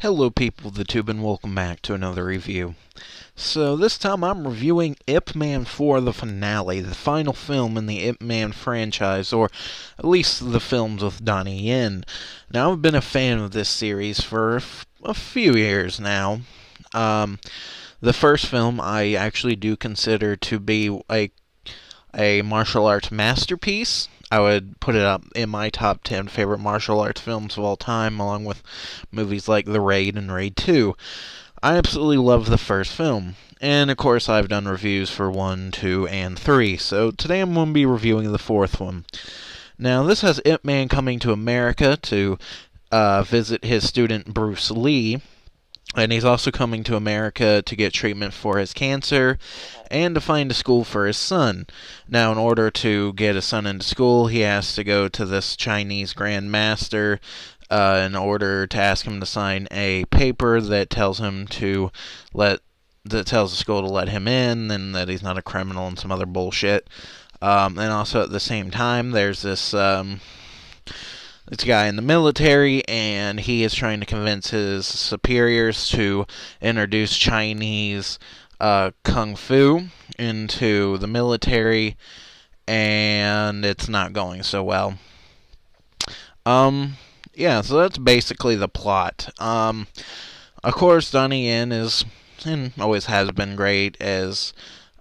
Hello people of the tube and welcome back to another review. So this time I'm reviewing Ip Man 4 the finale, the final film in the Ip Man franchise, or at least the films with Donnie Yen. Now I've been a fan of this series for a few years now. The first film I actually do consider to be a martial arts masterpiece. I would put it up in my top 10 favorite martial arts films of all time, along with movies like The Raid and Raid 2. I absolutely love the first film. And of course, I've done reviews for 1, 2, and 3. So today I'm going to be reviewing the fourth one. Now, this has Ip Man coming to America to visit his student Bruce Lee. And he's also coming to America to get treatment for his cancer and to find a school for his son. Now, in order to get his son into school, he has to go to this Chinese Grand Master in order to ask him to sign a paper that tells him that tells the school to let him in and that he's not a criminal and some other bullshit. And also at the same time, there's this guy in the military, and he is trying to convince his superiors to introduce Chinese kung fu into the military, and it's not going so well. Yeah, so that's basically the plot. Of course, Donnie Yen is, and always has been great as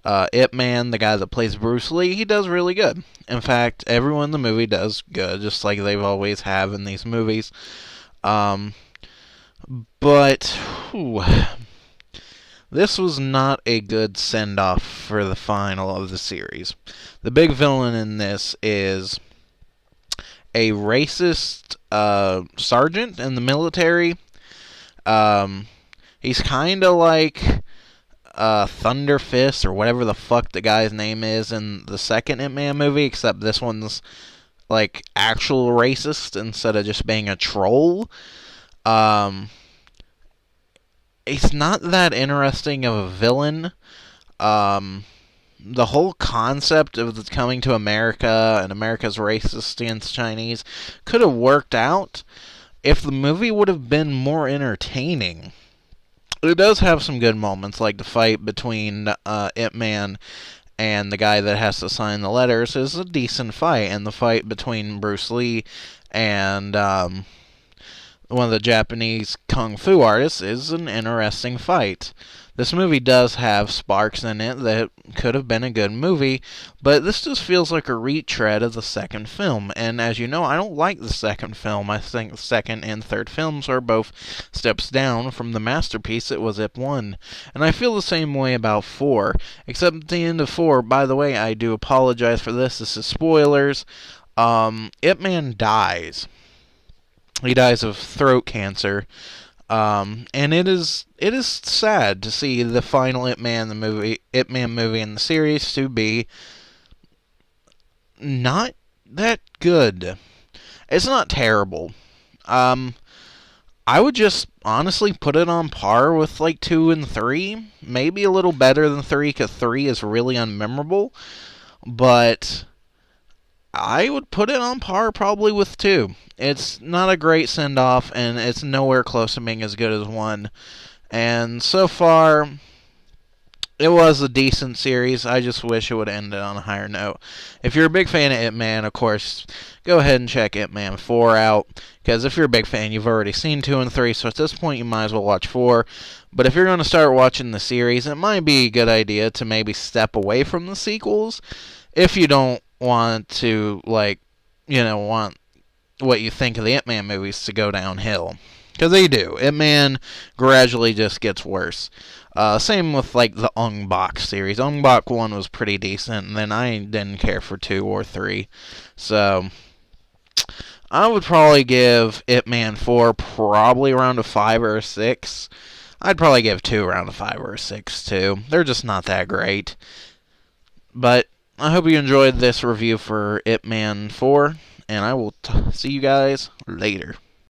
Ip Man, the guy that plays Bruce Lee. He does really good. In fact, everyone in the movie does good, just like they've always have in these movies. But this was not a good send-off for the final of the series. The big villain in this is a racist sergeant in the military. He's kind of like Thunder Fist or whatever the fuck the guy's name is in the second Ip Man movie, except this one's like actual racist instead of just being a troll. He's not that interesting of a villain. The whole concept of coming to America and America's racist against Chinese could have worked out if the movie would have been more entertaining. It does have some good moments, like the fight between Ip Man and the guy that has to sign the letters is a decent fight, and the fight between Bruce Lee and one of the Japanese kung fu artists is an interesting fight. This movie does have sparks in it that could have been a good movie, but this just feels like a retread of the second film. And as you know, I don't like the second film. I think the second and third films are both steps down from the masterpiece that was Ip 1. And I feel the same way about 4, except at the end of 4, by the way, I do apologize for this. This is spoilers. Ip Man dies. He dies of throat cancer. And it is sad to see the final Ip Man movie in the series to be not that good. It's not terrible. I would just honestly put it on par with like 2 and 3, maybe a little better than 3, because 3 is really unmemorable, but I would put it on par probably with 2. It's not a great send-off, and it's nowhere close to being as good as 1. And so far, it was a decent series. I just wish it would have ended on a higher note. If you're a big fan of Ip Man, of course, go ahead and check Ip Man 4 out. Because if you're a big fan, you've already seen 2 and 3, so at this point you might as well watch 4. But if you're going to start watching the series, it might be a good idea to maybe step away from the sequels if you don't want to, want what you think of the Ip Man movies to go downhill. Because they do. Ip Man gradually just gets worse. Same with, like, the Ong Bak series. Ong Bak 1 was pretty decent, and then I didn't care for 2 or 3. So, I would probably give Ip Man 4 probably around a 5 or a 6. I'd probably give 2 around a 5 or a 6, too. They're just not that great. But I hope you enjoyed this review for Ip Man 4, and I will see you guys later.